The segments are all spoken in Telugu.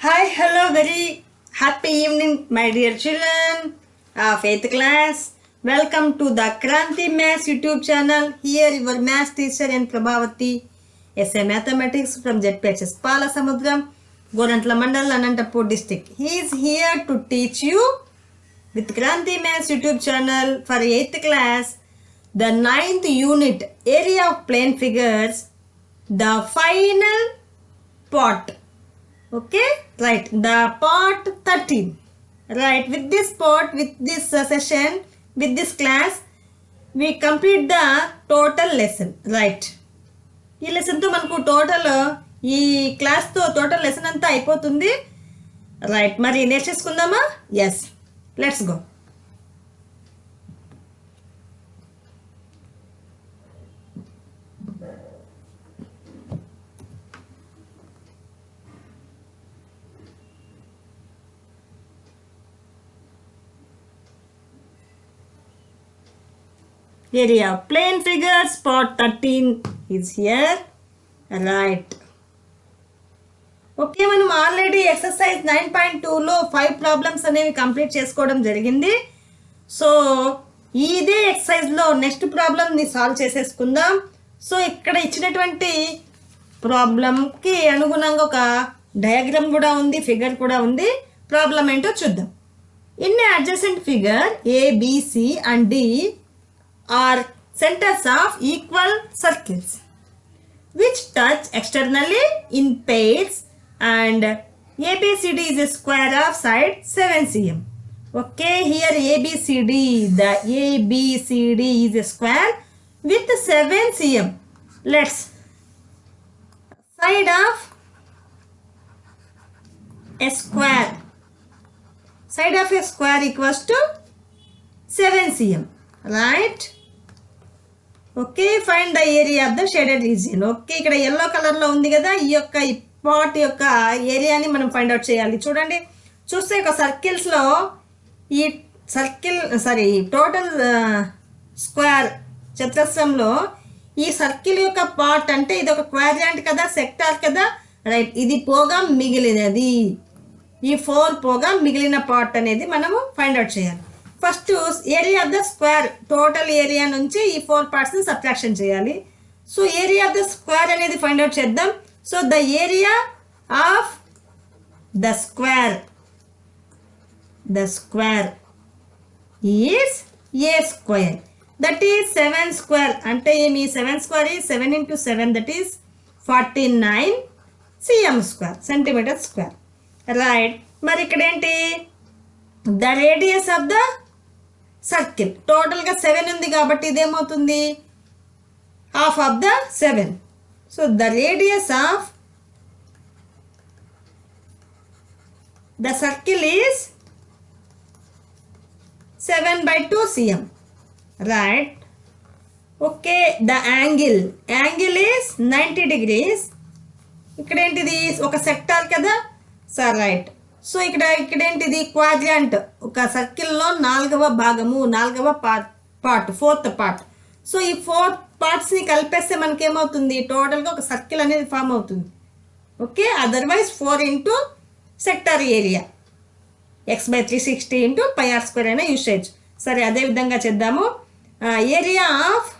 Hi, hello, very happy evening, my dear children of 8th class. Welcome to the Kranti Maths YouTube channel. Here your maths teacher and Prabhavati, SA Mathematics from ZPHS Palasamudram, Gorantla Mandal, Anantapur district. He is here to teach you with Kranti Maths YouTube channel for 8th class, the 9th unit, area of plane figures, the final part. Okay, right, the part 13. Right, with this part, with this session, with this class, we complete the total lesson. Right, ఈ లెసన్తో మనకు టోటల్ ఈ క్లాస్తో టోటల్ లెసన్ అంతా అయిపోతుంది. రైట్, మరి నేర్చేసుకుందామా? Yes, let's go. Area of plane figures part 13 is here. Right. Okay, మనం ఆల్రెడీ ఎక్సర్సైజ్ 9.2లో 5 ప్రాబ్లమ్స్ అనేవి కంప్లీట్ చేసుకోవడం జరిగింది. సో ఇదే ఎక్సర్సైజ్లో నెక్స్ట్ ప్రాబ్లమ్ని సాల్వ్ చేసేసుకుందాం. సో ఇక్కడ ఇచ్చినటువంటి ప్రాబ్లంకి అనుగుణంగా ఒక డయాగ్రామ్ కూడా ఉంది, ఫిగర్ కూడా ఉంది. ప్రాబ్లం ఏంటో చూద్దాం. In adjacent figure ABC and D are centers of equal circles which touch externally in pairs, and ABCD is a square of side 7 cm. Okay, here ABCD, the ABCD is a square with 7 cm. Let's side of a square, side of a square equals to 7 cm. Right. Okay, find the area of the shaded region. Okay, ఇక్కడ ఎల్లో కలర్లో ఉంది కదా, ఈ పార్ట్ యొక్క ఏరియాని మనం ఫైండ్ అవుట్ చేయాలి. చూడండి, చూస్తే ఒక సర్కిల్స్లో ఈ టోటల్ స్క్వేర్ చతురస్రంలో ఈ సర్కిల్ యొక్క పార్ట్ అంటే ఇది ఒక క్వాడ్రాంట్ కదా, సెక్టార్ కదా. రైట్, ఇది పోగా మిగిలినది, ఈ 4 పోగా మిగిలిన పార్ట్ అనేది మనము ఫైండ్ అవుట్ చేయాలి. First area of the square, total area నుంచి ఈ 4 పార్ట్స్ని సబ్ట్రాక్షన్ చేయాలి. So area of the square అనేది ఫైండ్ అవుట్ చేద్దాం. So the area of the square is a square, that is 7 square. అంటే ఏమి, 7 square is 7 into 7, that is 49 cm square, centimetre square. Right, మరి ఇక్కడ ఏంటి, the radius of the circle, టోటల్గా 7 ఉంది కాబట్టి ఇదేమవుతుంది, half of the 7. So the radius of the circle is 7/2 cm. Right. Okay, the angle is 90 degrees. ఇక్కడ ఏంటిది, ఒక సెక్టార్ కదా సార్. రైట్, సో ఇక్కడ ఏంటిది, క్వాడ్రాంట్, ఒక సర్కిల్లో 4వ భాగము, 4వ పార్ట్, 4th పార్ట్. సో ఈ 4 పార్ట్స్ని కలిపేస్తే మనకేమవుతుంది, టోటల్గా ఒక సర్కిల్ అనేది ఫామ్ అవుతుంది. Okay, otherwise 4 into sector area x/360 into πr² అయినా యూజ్ చేయొచ్చు. సరే, అదే విధంగా చేద్దాము. Area of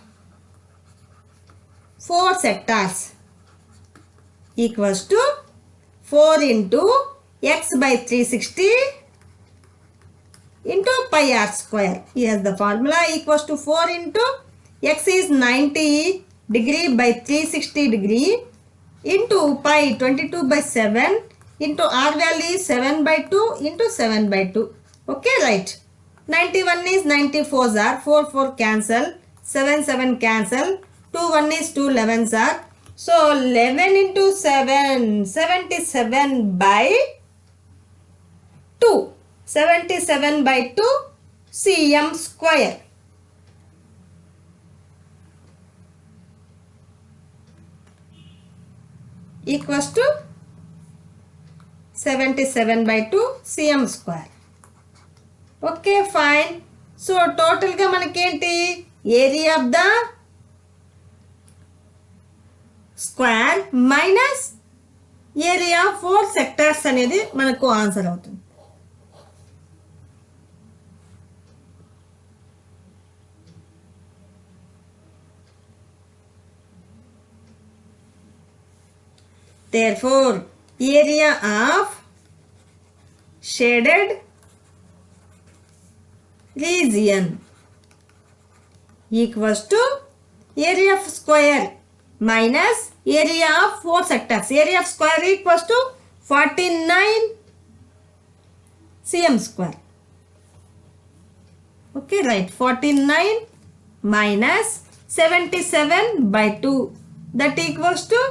4 sectors equals to 4 into x/360 into πr². Here's the formula, equals to 4 into x is 90 degree by 360 degree into pi 22/7 into r value is 7/2 into 7/2. Okay, right. 91 is 94s are 4 cancel, 7 cancel, 2 1 is 2 11s are. So 11 into 7, 77 by 2. 77/2 cm square. Equals to 77/2 cm square. Okay, fine. So total గా మనకేంటి area of the square minus area 4 sectors అనేది మనకు ఆన్సర్ అవుతుంది. Therefore, area of shaded region equals to area of square minus area of 4 sectors. Area of square equals to 49 cm square. Okay, right. 49 minus 77/2, that equals to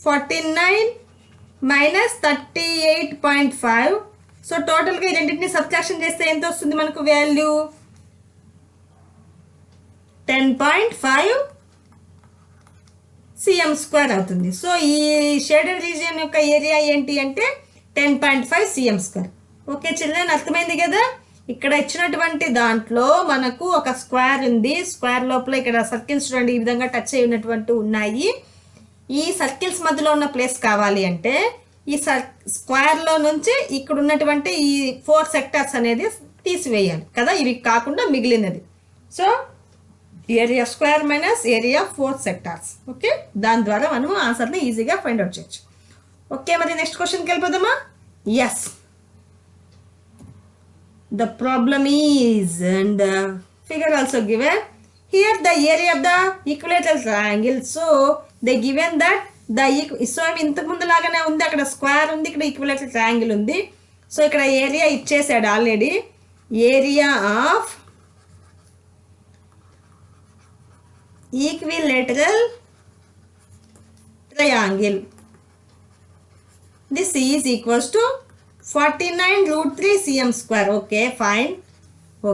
49 minus 38.5. So టోటల్గా ఈ రెండింటిని సబ్ట్రాక్షన్ చేస్తే ఎంత వస్తుంది మనకు వాల్యూ 10.5 cm స్క్వేర్ అవుతుంది. సో ఈ షేడెడ్ రీజియన్ యొక్క ఏరియా ఏంటి అంటే 10.5 cm స్క్వేర్. ఓకే చిల్డ్రన్, అర్థమైంది కదా. ఇక్కడ ఇచ్చినటువంటి దాంట్లో మనకు ఒక స్క్వేర్ ఉంది. స్క్వేర్ లోపల ఇక్కడ సర్కిల్స్ చూడండి ఈ విధంగా టచ్ అయి ఉన్నటువంటి ఉన్నాయి. ఈ సర్కిల్స్ మధ్యలో ఉన్న ప్లేస్ కావాలి అంటే ఈ స్క్వేర్లో నుంచి ఇక్కడ ఉన్నటువంటి ఈ 4 సెక్టార్స్ అనేది తీసివేయాలి కదా, ఇవి కాకుండా మిగిలినది. So area square minus area 4 sectors. Okay, దాని ద్వారా మనము ఆన్సర్ని ఈజీగా ఫైండ్ అవుట్ చేయొచ్చు. ఓకే, మరి నెక్స్ట్ క్వశ్చన్కి వెళ్ళిపోదామా. Yes, the problem is and the figure also given here the area of the equilateral triangle. So they given that so ఇంతకు ముందు లాగానే ఉంది, అక్కడ స్క్వేర్ ఉంది, ఇక్కడ ఈక్విలేటరల్ ట్రయాంగిల్ ఉంది. సో ఇక్కడ ఏరియా ఇచ్చేసాడు already. Area of equilateral triangle, this is equals to 49√3 cm square. Okay fine.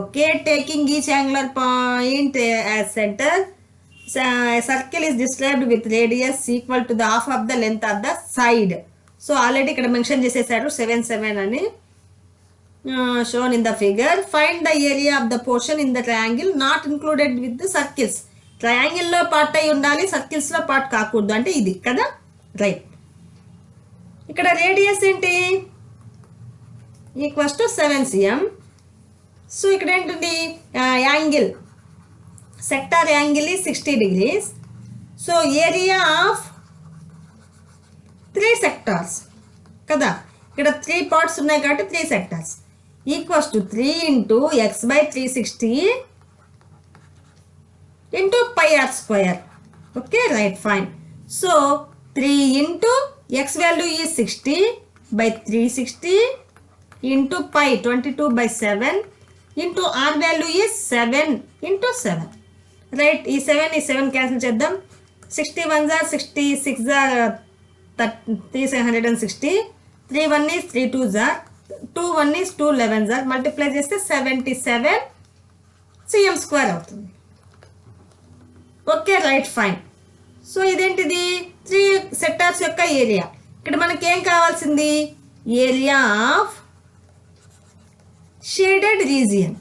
Okay, taking each angular point as centre, circle is described with radius equal to the half of the length of the side. So already ఇక్కడ మెన్షన్ చేసేసారు 7 అని shown in the figure. Find the area of the portion in the triangle not included with the circles. ట్రయాంగిల్లో పార్ట్ అయి ఉండాలి, సర్కిల్స్లో పార్ట్ కాకూడదు, అంటే ఇది కదా, రైట్. ఇక్కడ రేడియస్ ఏంటి ఈక్వల్స్ టు 7 cm. సో ఇక్కడ ఏంటండి యాంగిల్, సెక్టార్ యాంగిల్ ఈ 60 degrees. So area of 3 sectors కదా, ఇక్కడ 3 పార్ట్స్ ఉన్నాయి కాబట్టి 3 sectors equals to 3 into x/360 into pi r square. Okay right fine. So 3 into x value is 60/360 into pi 22/7 into r value is 7 into 7. Right, ఈ 7 క్యాన్సిల్ చేద్దాం. 60 1s are 60, 6s are 360, 3 1 is 3 2s are 2 1 is 2 11s are multiply చేస్తే 77 cm స్క్వేర్ అవుతుంది. Okay right fine. సో ఇదేంటిది 3 సెక్టార్స్ యొక్క ఏరియా. ఇక్కడ మనకి ఏం కావాల్సింది, area of shaded region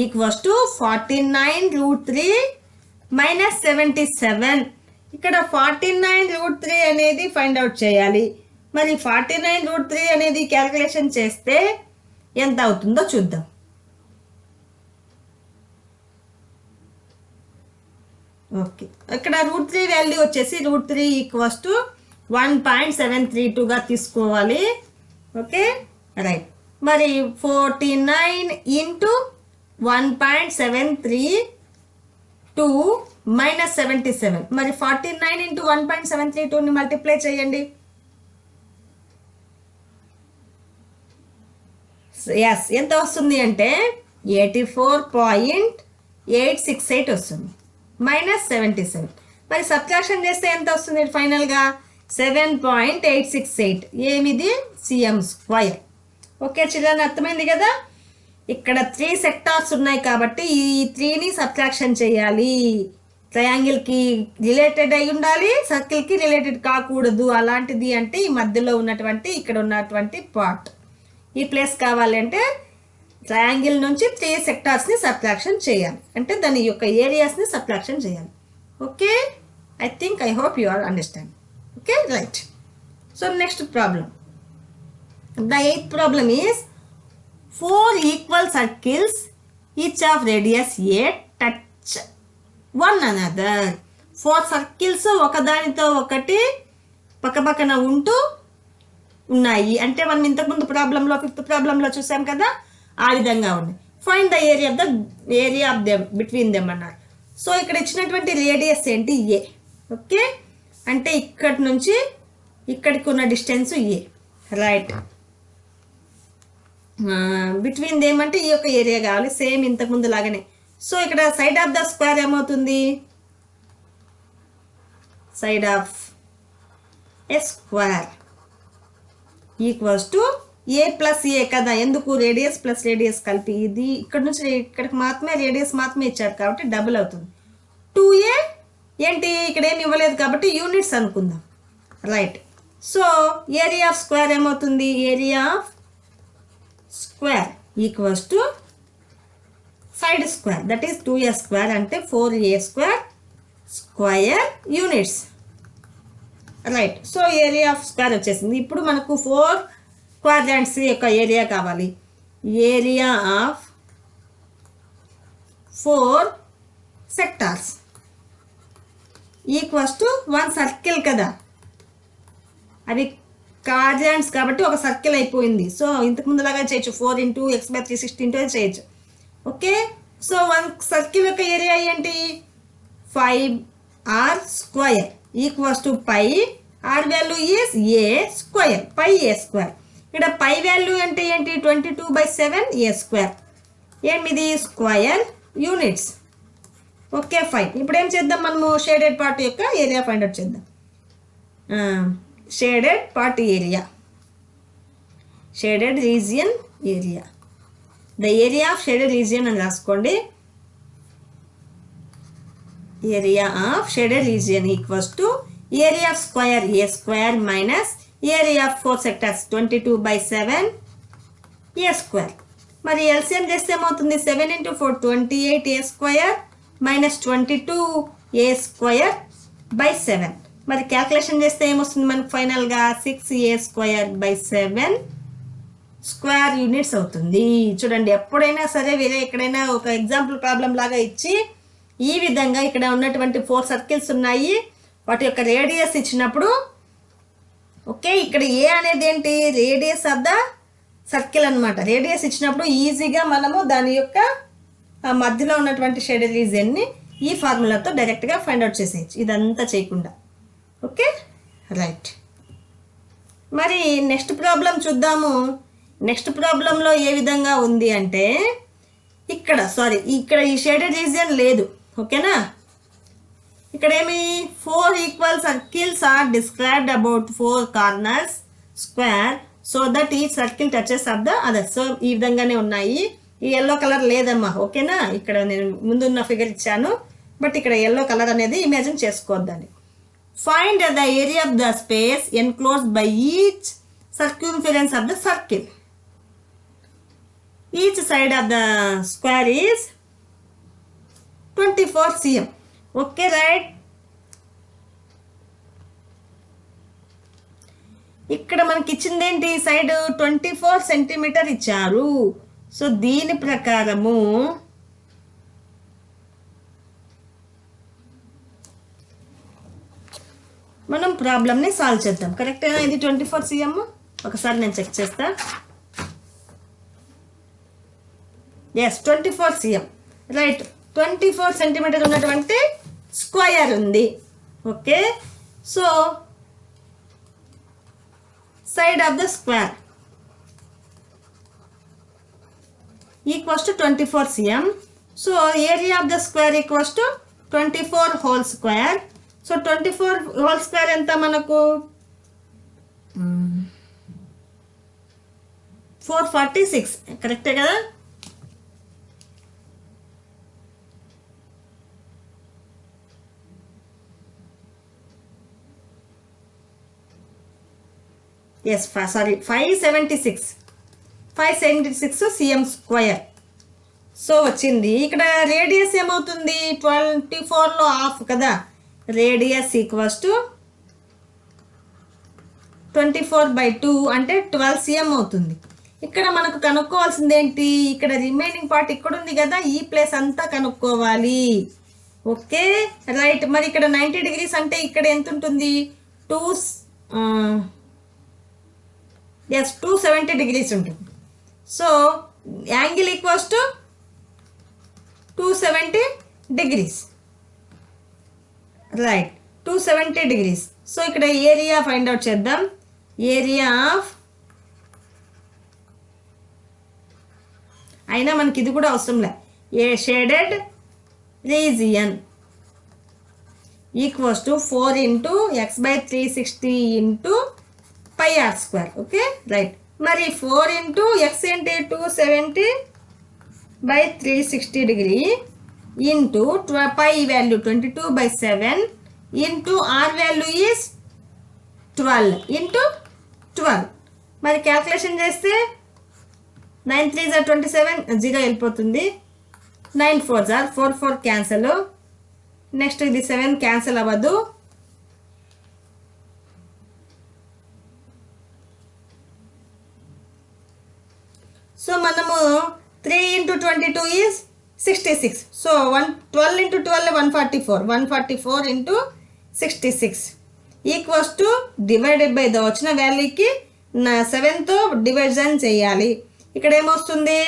equals to 49√3 minus 77. ఇక్కడ 49√3 అనేది ఫైండ్ అవుట్ చేయాలి. మరి 49√3 అనేది క్యాల్కులేషన్ చేస్తే ఎంత అవుతుందో చూద్దాం. ఓకే, ఇక్కడ √3 వాల్యూ వచ్చేసి √3 ఈక్వల్స్ టు 1.732గా తీసుకోవాలి. Okay right. మరి 49 into 1.732 మైనస్ 77. మరి 49 into 1.732ని మల్టిప్లై చేయండి. ఎస్, ఎంత వస్తుంది అంటే 84.868 వస్తుంది మైనస్ 77. మరి సబ్ట్రాక్షన్ చేస్తే ఎంత వస్తుంది ఫైనల్గా 7.868. ఏమిది సిఎం స్క్వైర్. ఓకే చిల్డ్రన్, అర్థమైంది కదా. ఇక్కడ 3 సెక్టార్స్ ఉన్నాయి కాబట్టి ఈ 3ని సబ్ట్రాక్షన్ చేయాలి. ట్రయాంగిల్కి రిలేటెడ్ అయి ఉండాలి, సర్కిల్కి రిలేటెడ్ కాకూడదు. అలాంటిది అంటే ఈ మధ్యలో ఉన్నటువంటి ఇక్కడ ఉన్నటువంటి పార్ట్ ఈ ప్లేస్ కావాలంటే ట్రయాంగిల్ నుంచి 3 సెక్టార్స్ని సబ్ట్రాక్షన్ చేయాలి, అంటే దాని యొక్క ఏరియాస్ని సబ్ట్రాక్షన్ చేయాలి. Okay, I hope you all understand. Okay, right. So next problem. The 8th problem is 4 equal circles, each of radius a, touch one another. 4 circles ఒకదానితో ఒకటి పక్కపక్కన ఉంటూ ఉన్నాయి. అంటే మనం ఇంతకుముందు ప్రాబ్లంలో 5th ప్రాబ్లంలో చూసాం కదా, ఆ విధంగా ఉన్నాయి. Find the area of them between them అన్నారు. సో ఇక్కడ ఇచ్చినటువంటి రేడియస్ ఏంటి ఏ. ఓకే, అంటే ఇక్కడి నుంచి ఇక్కడికి ఉన్న డిస్టెన్స్ ఏ. రైట్, బిట్వీన్ దేమ్ అంటే ఈ యొక్క ఏరియా కావాలి, సేమ్ ఇంతకుముందు లాగానే. సో ఇక్కడ సైడ్ ఆఫ్ ద స్క్వేర్ ఏమవుతుంది, side of a square equals to A plus A కదా. ఎందుకు, రేడియస్ ప్లస్ రేడియస్ కలిపి. ఇది ఇక్కడ నుంచి ఇక్కడికి మాత్రమే రేడియస్ మాత్రమే ఇచ్చారు కాబట్టి డబుల్ అవుతుంది. 2a ఏంటి, ఇక్కడ ఏమి ఇవ్వలేదు కాబట్టి యూనిట్స్ అనుకుందాం. Right, so area of square ఏమవుతుంది, area of square equals to side square, that is 2a square అంటే 4a square square units. Right, so area of square వచ్చేసింది. ఇప్పుడు మనకు 4 క్వాడ్రాంట్స్ యొక్క ఏరియా కావాలి. Area of 4 sectors equals to 1 circle కదా. అవి క్వాడ్రాంట్స్ కాబట్టి ఒక సర్కిల్ అయిపోయింది. సో ఇంతకు ముందులాగా చేయొచ్చు, 4 × x/360 చేయొచ్చు. ఓకే, సో 1 సర్కిల్ యొక్క ఏరియా ఏంటి, 5r square equals to pi. R value is A square, pi A square. ఇక్కడ పై వాల్యూ అంటే ఏంటి, 22/7 ఏ స్క్వేర్. ఏమిది, స్క్వేర్ యూనిట్స్. Okay fine. ఇప్పుడు ఏం చేద్దాం, మనము షేడెడ్ పార్ట్ యొక్క ఏరియా ఫైండ్ అవుట్ చేద్దాం. Shaded part area, shaded region area. The area of shaded region అని రాసుకోండి. Area of shaded region equals to area of square A square minus area of 4 sectors 22/7 A square. మరి ఎల్సిఎం చేస్తే ఏమవుతుంది, 7 × 4 28 a square minus 22 a square by 7. మరి క్యాల్కులేషన్ చేస్తే ఏమొస్తుంది మనకు ఫైనల్గా 6a square by 7 square units అవుతుంది. చూడండి, ఎప్పుడైనా సరే వేరే ఎక్కడైనా ఒక ఎగ్జాంపుల్ ప్రాబ్లం లాగా ఇచ్చి ఈ విధంగా ఇక్కడ ఉన్నటువంటి 4 సర్కిల్స్ ఉన్నాయి, వాటి యొక్క రేడియస్ ఇచ్చినప్పుడు, ఓకే ఇక్కడ ఏ అనేది ఏంటి, రేడియస్ ఆఫ్ ద సర్కిల్ అనమాట. రేడియస్ ఇచ్చినప్పుడు ఈజీగా మనము దాని యొక్క మధ్యలో ఉన్నటువంటి షేడెడ్ రీజియన్ని ఈ ఫార్ములాతో డైరెక్ట్గా ఫైండ్ అవుట్ చేసేయచ్చు, ఇదంతా చేయకుండా. ఓకే రైట్, మరి నెక్స్ట్ ప్రాబ్లం చూద్దాము. నెక్స్ట్ ప్రాబ్లంలో ఏ విధంగా ఉంది అంటే, ఇక్కడ ఈ షేడెడ్ రీజియన్ లేదు. ఓకేనా, ఇక్కడ ఏమి 4 equal circles are described about 4 corners square so that ఈ circle touches of the other. So ఈ విధంగానే ఉన్నాయి. ఈ ఎల్లో కలర్ లేదమ్మా. ఓకేనా, ఇక్కడ నేను ముందున్న ఫిగర్ ఇచ్చాను, బట్ ఇక్కడ ఎల్లో కలర్ అనేది ఇమాజిన్ చేసుకోవద్దని. Find the area of the space enclosed by each circumference of the circle. Each side of the square is 24 cm. Okay right, ఇక్కడ మనకి ఇచ్చింది ఏంటి, సైడ్ 24 సెంటీమీటర్ ఇచ్చారు. సో దీని ప్రకారము మనం ప్రాబ్లమ్ని సాల్వ్ చేద్దాం. కరెక్టేనా, ఇది 24 cm. ఒకసారి నేను చెక్ చేస్తా. Yes 24 cm right. 24 సెంటీమీటర్ ఉన్నటువంటి స్క్వేర్ ఉంది. Okay, so side of the square equals to 24 cm. So area of the square equals to 24 whole square. So 24 whole square ఎంత మనకు 446 కరెక్టే కదా. Yes sorry 576 cm square. So వచ్చింది. ఇక్కడ రేడియస్ ఏమవుతుంది 24లో హాఫ్ కదా, రేడియస్ ఈక్వల్స్ టు 24/2 అంటే 12 cm అవుతుంది. ఇక్కడ మనకు కనుక్కోవాల్సింది ఏంటి, ఇక్కడ రిమైనింగ్ పార్ట్ ఇక్కడ ఉంది కదా, ఈ ప్లేస్ అంతా కనుక్కోవాలి. Okay right. మరి ఇక్కడ 90 degrees అంటే ఇక్కడ ఎంత ఉంటుంది 270 degrees ఉంటుంది. So angle equals to 270 degrees right, 270 degrees. So ఇక్కడ ఏరియా ఫైండ్ అవుట్ చేద్దాం. ఏరియా ఆఫ్, అయినా మనకి ఇది కూడా అవసరంలే, a shaded region equals to 4 × x/360 × πr². Okay right. మరి 4 × x ఏంటి 270/360 degree into pi value 22/7 into r value is 12 into 12. మరి క్యాల్కులేషన్ చేస్తే 9 3 = 27, 0 వెళ్ళిపోతుంది. 9 4 = 4 4 క్యాన్సల్. నెక్స్ట్ ఇది 7 క్యాన్సల్ అవ్వదు. సో మనము 3 × 22 is 66. So 12 × 12 144, 144 × 66 equals to divided by the వచ్చిన వాల్యూకి 7తో డివిజన్ చేయాలి. ఇక్కడ ఏమొస్తుంది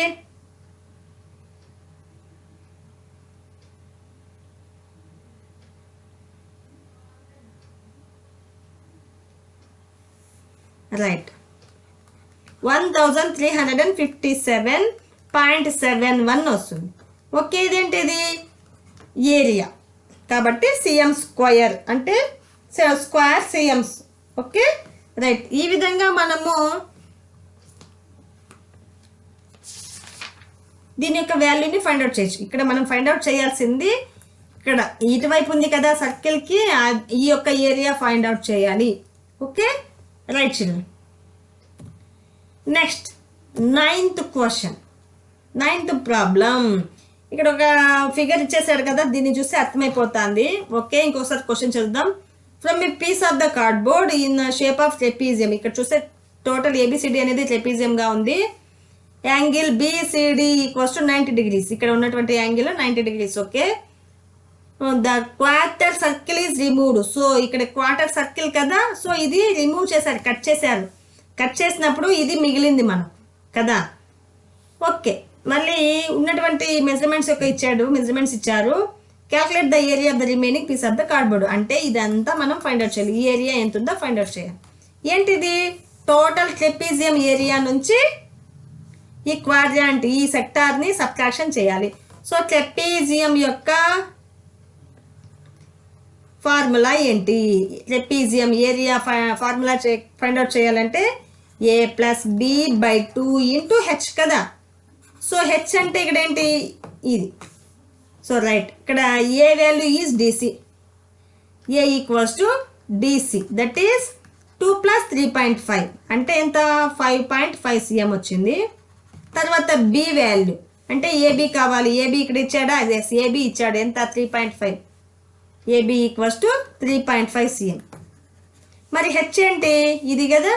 రైట్ 1357.71 వస్తుంది. ఓకే ఇదేంటిది ఏరియా కాబట్టి cm స్క్వేర్ అంటే స్క్వేర్ cms. Okay right. ఈ విధంగా మనము దీని యొక్క వాల్యూని ఫైండ్ అవుట్ చేయొచ్చు. ఇక్కడ మనం ఫైండ్ అవుట్ చేయాల్సింది ఇక్కడ ఇటువైపు ఉంది కదా సర్కిల్కి, ఈ యొక్క ఏరియా ఫైండ్ అవుట్ చేయాలి. Okay right children. Next 9th question, 9th problem. ఇక్కడ ఒక ఫిగర్ ఇచ్చేసాడు కదా, దీన్ని చూస్తే అర్థమైపోతుంది. ఓకే ఇంకోసారి క్వశ్చన్ చూద్దాం. From a piece of the cardboard in shape of trapezium. ఇక్కడ చూస్తే టోటల్ ఏబిసిడి అనేది ట్రెపీజియంగా ఉంది. Angle BCD equals to 90 degrees. ఇక్కడ ఉన్నటువంటి angle 90 degrees. Okay the quarter circle is removed. So ఇక్కడ క్వార్టర్ సర్కిల్ కదా, సో ఇది రిమూవ్ చేశారు, కట్ చేశారు. కట్ చేసినప్పుడు ఇది మిగిలింది మనం కదా. ఓకే మళ్ళీ ఉన్నటువంటి మెజర్మెంట్స్ యొక్క మెజర్మెంట్స్ ఇచ్చారు. Calculate the area of the remaining piece of the cardboard. అంటే ఇదంతా మనం ఫైండ్ అవుట్ చేయాలి. ఈ ఏరియా ఎంత ఉందో ఫైండ్ అవుట్ చేయాలి. ఏంటిది టోటల్ ట్రెపీజియం ఏరియా నుంచి ఈ క్వాడ్రాంట్ ఈ సెక్టార్ని సబ్ట్రాక్షన్ చేయాలి. సో ట్రెపీజియం యొక్క ఫార్ములా ఏంటి, trapezium area formula find out చేయాలంటే a+b/2 × h కదా. సో h అంటే ఇక్కడ ఏంటి ఇది. సో రైట్ ఇక్కడ a value is DC, a equals to DC that is 2 + 3.5 అంటే ఎంత 5.5 cm వచ్చింది. తర్వాత బి వాల్యూ అంటే ఏబి కావాలి, ఏబి ఇక్కడ ఇచ్చాడా, ఎస్ ఏబి ఇచ్చాడు, ఎంత 3.5, ఏబి ఈక్వల్స్ టు 3.5 cm. మరి హెచ్ ఏంటి ఇది కదా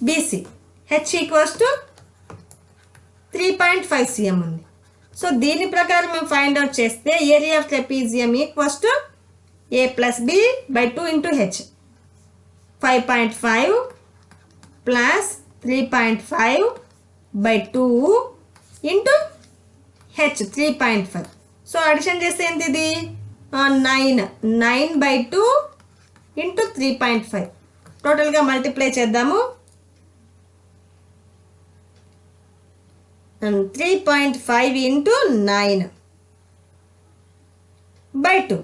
BC, h equals to 3.5 cm ఉంది. సో దీని ప్రకారం మేము ఫైండ్ అవుట్ చేస్తే area of trapezium equals to a+b/2 × h. 5.5 + 3.5/2 × h 3.5. So addition చేస్తే ఎంత ఇది 9/2 × 3.5. టోటల్గా మల్టిప్లై చేద్దాము. 3.5 × 9/2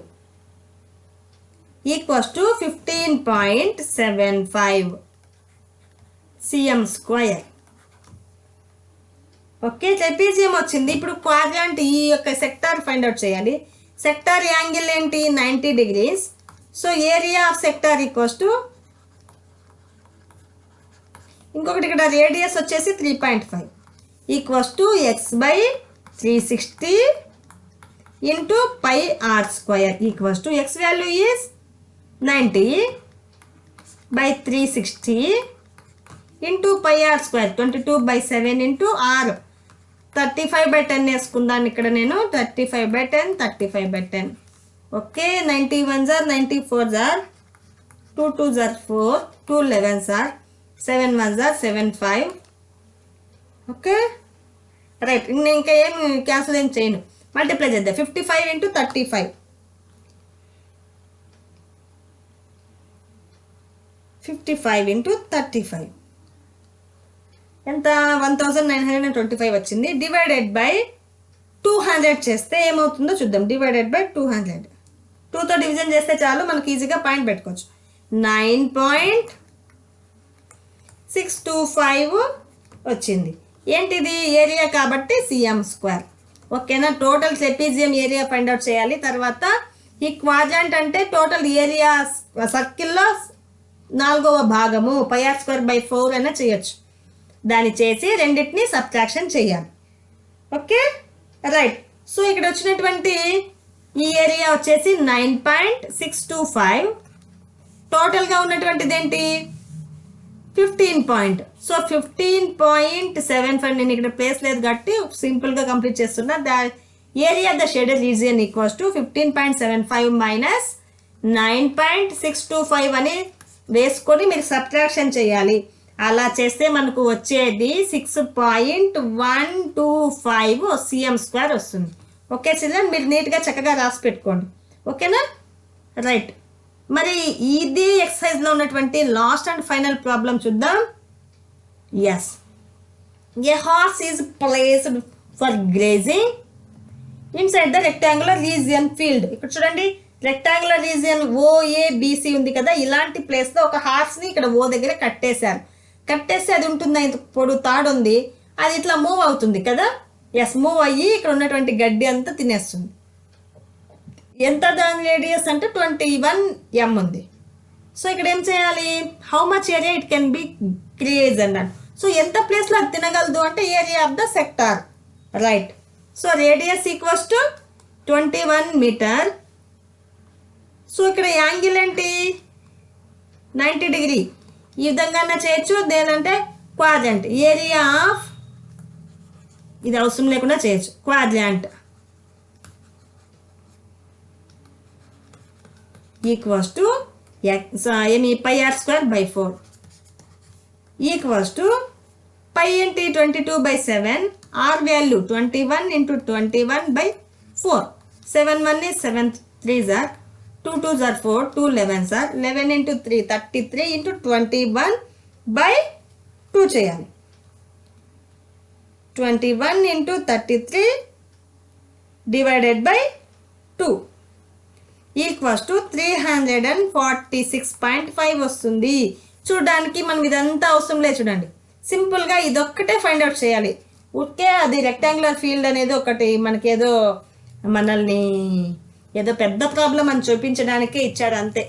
equals to 15.75 cm square. Okay, trapezium వచ్చింది. ఇప్పుడు క్వాడ్రాంట్ ఈ యొక్క సెక్టార్ ఫైండ్ అవుట్ చేయాలి. సెక్టార్ యాంగిల్ ఏంటి? 90 degrees. So area of sector equals to, ఇంకొకటి ఇక్కడ రేడియస్ వచ్చేసి 3.5 equals to x/360 into pi r square equals to x value is 90/360 into pi r square 22/7 into r 35/10 వేసుకుందాను ఇక్కడ నేను 35/10 35/10. Okay, 90 1s are 90 4s are 2 2s are 4 2 11s are 7 1s are 7 5. Okay right, నేను ఇంకా ఏం క్యాన్సిల్ ఏం చేయను, మల్టిప్లై చేద్దాం. 55 ఇంటూ 35 55 ఇంటూ 35 ఎంత? 1925 వచ్చింది. డివైడెడ్ బై 200 చేస్తే ఏమవుతుందో చూద్దాం. డివైడెడ్ బై 200, 2తో డివిజన్ చేస్తే చాలు, మనకి ఈజీగా పాయింట్ పెట్టుకోవచ్చు. 9.625 వచ్చింది. ఏంటిది? ఏరియా కాబట్టి cm స్క్వేర్. ఓకేనా, total trapezium area find out చేయాలి. తర్వాత ఈ క్వాడ్రాంట్ అంటే టోటల్ ఏరియా సర్కిల్లో 4వ భాగము పై ఆర్ స్క్వేర్ బై 4 అయినా చేయొచ్చు. దాన్ని చేసి రెండింటిని సబ్ట్రాక్షన్ చేయాలి. Okay right. సో ఇక్కడ వచ్చినటువంటి ఈ ఏరియా వచ్చేసి 9.625. టోటల్గా ఉన్నటువంటిది ఏంటి? 15. సో 15.75 నేను ఇక్కడ ప్లేస్ లేదు కాబట్టి సింపుల్గా కంప్లీట్ చేస్తున్నా. Area of the shaded region equals to 15.75 minus 9.625 అని వేసుకొని మీరు సబ్ట్రాక్షన్ చేయాలి. అలా చేస్తే మనకు వచ్చేది 6.125 cm స్క్వేర్ వస్తుంది. ఓకే చిల్డ్రన్, మీరు నీట్గా చక్కగా రాసి పెట్టుకోండి. ఓకేనా రైట్. మరి ఇది ఎక్సర్సైజ్లో ఉన్నటువంటి లాస్ట్ అండ్ ఫైనల్ ప్రాబ్లం చూద్దాం. Yes, a horse is placed for grazing inside the rectangular region field. ఇక్కడ చూడండి, రెక్టాంగులర్ రీజియన్ OABC ఉంది కదా, ఇలాంటి ప్లేస్లో ఒక హార్స్ని ఇక్కడ ఓ దగ్గర కట్టేశారు. కట్టేస్తే అది ఉంటుంది, పొడు తాడు ఉంది, అది ఇట్లా మూవ్ అవుతుంది కదా. ఎస్, మూవ్ అయ్యి ఇక్కడ ఉన్నటువంటి గడ్డి అంతా తినేస్తుంది. ఎంత దాని రేడియస్ అంటే 21 m ఉంది. సో ఇక్కడ ఏం చేయాలి? How much area it can be grazed అన్నాడు. సో ఎంత ప్లేస్లో అది తినగలదు అంటే area of the sector. Right. So radius equals to 21 metre. So ఇక్కడ యాంగిల్ ఏంటి? 90 డిగ్రీ. ఈ విధంగా చేయొచ్చు. దేనంటే క్వాడ్రాంట్, ఏరియా ఆఫ్, ఇది అవసరం లేకుండా చేయొచ్చు. Quadrant equals to pi r square by 4 equals to pi ఏంటి? 22/7. R value 21 into 21/4. 7 1 is 7 3s are 2 2s are 4 2 11s are 11 into 3 33 into 21/2 చేయాలి. 21 into 33 divided by 2 equals to 346.5 వస్తుంది. చూడడానికి మనం ఇదంతా అవసరం లేదు. చూడండి, సింపుల్గా ఇదొక్కటే ఫైండ్ అవుట్ చేయాలి. ఓకే, అది రెక్టాంగులర్ ఫీల్డ్ అనేది ఒకటి మనకేదో మనల్ని ఏదో పెద్ద ప్రాబ్లం అని చూపించడానికే ఇచ్చాడు అంతే.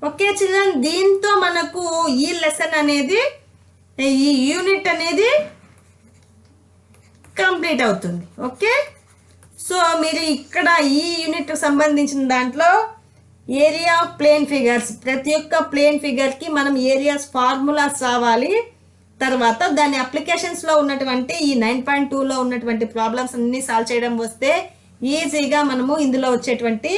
ఓకే చిల్డ్రన్, దీంతో మనకు ఈ లెసన్ అనేది, ఈ యూనిట్ అనేది కంప్లీట్ అవుతుంది. ఓకే, సో మీరు ఇక్కడ ఈ యూనిట్ సంబంధించిన దాంట్లో ఏరియా ఆఫ్ ప్లేన్ ఫిగర్స్, ప్రతి ఒక్క ప్లేన్ ఫిగర్కి మనం ఏరియాస్ ఫార్ములాస్ రావాలి. తర్వాత దాని అప్లికేషన్స్లో ఉన్నటువంటి ఈ 9.2లో ఉన్నటువంటి ప్రాబ్లమ్స్ అన్నీ సాల్వ్ చేయడం వస్తే ఈజీగా మనము ఇందులో వచ్చేటువంటి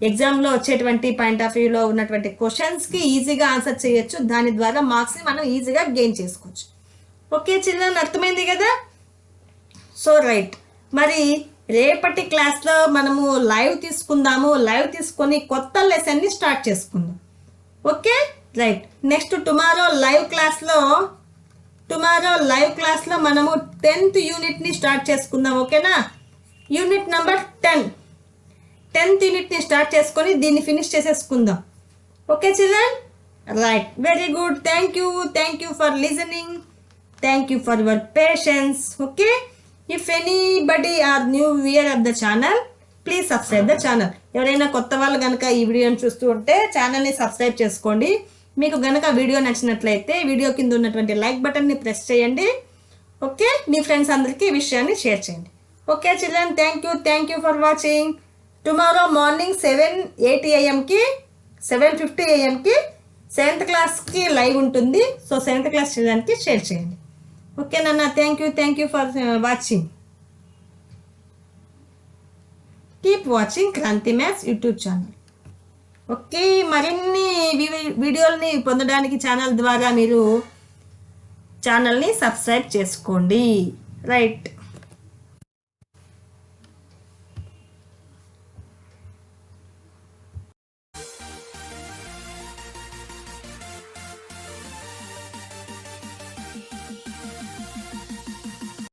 ఎగ్జామ్లో వచ్చేటువంటి పాయింట్ ఆఫ్ వ్యూలో ఉన్నటువంటి క్వశ్చన్స్కి ఈజీగా ఆన్సర్ చేయొచ్చు. దాని ద్వారా మార్క్స్ని మనం ఈజీగా గెయిన్ చేసుకోవచ్చు. ఓకే చిల్డ్రన్, అర్థమైంది కదా? సో రైట్, మరి రేపటి క్లాస్లో మనము లైవ్ తీసుకుందాము. లైవ్ తీసుకొని కొత్త లెసన్ని స్టార్ట్ చేసుకుందాం. Okay right. Next tomorrow live క్లాస్లో మనము 10th యూనిట్ని స్టార్ట్ చేసుకుందాం. ఓకేనా? యూనిట్ నెంబర్ 10 10th యూనిట్ని స్టార్ట్ చేసుకొని దీన్ని ఫినిష్ చేసేసుకుందాం. Okay children, right, very good. Thank you for listening. Thank you for your patience. Okay, if anybody are new viewer of the channel, please subscribe the channel. ఎవరైనా కొత్త వాళ్ళు కనుక ఈ వీడియోని చూస్తూ ఉంటే ఛానల్ని సబ్స్క్రైబ్ చేసుకోండి. మీకు కనుక వీడియో నచ్చినట్లయితే వీడియో కింద ఉన్నటువంటి లైక్ బటన్ని ప్రెస్ చేయండి. ఓకే, మీ ఫ్రెండ్స్ అందరికీ ఈ విషయాన్ని షేర్ చేయండి. Okay children, thank you for watching. Tomorrow morning 7:50 AM-కి 7:50 AM-కి 7th క్లాస్కి లైవ్ ఉంటుంది. సో 7th క్లాస్ చిల్డ్రన్కి షేర్ చేయండి. ఓకే నాన్న, thank you for watching. Keep watching Kranti maths YouTube channel. Okay, మరిన్ని వీడియోలని పొందడానికి ఛానల్ ద్వారా మీరు ఛానల్ని సబ్స్క్రైబ్ చేసుకోండి. రైట్.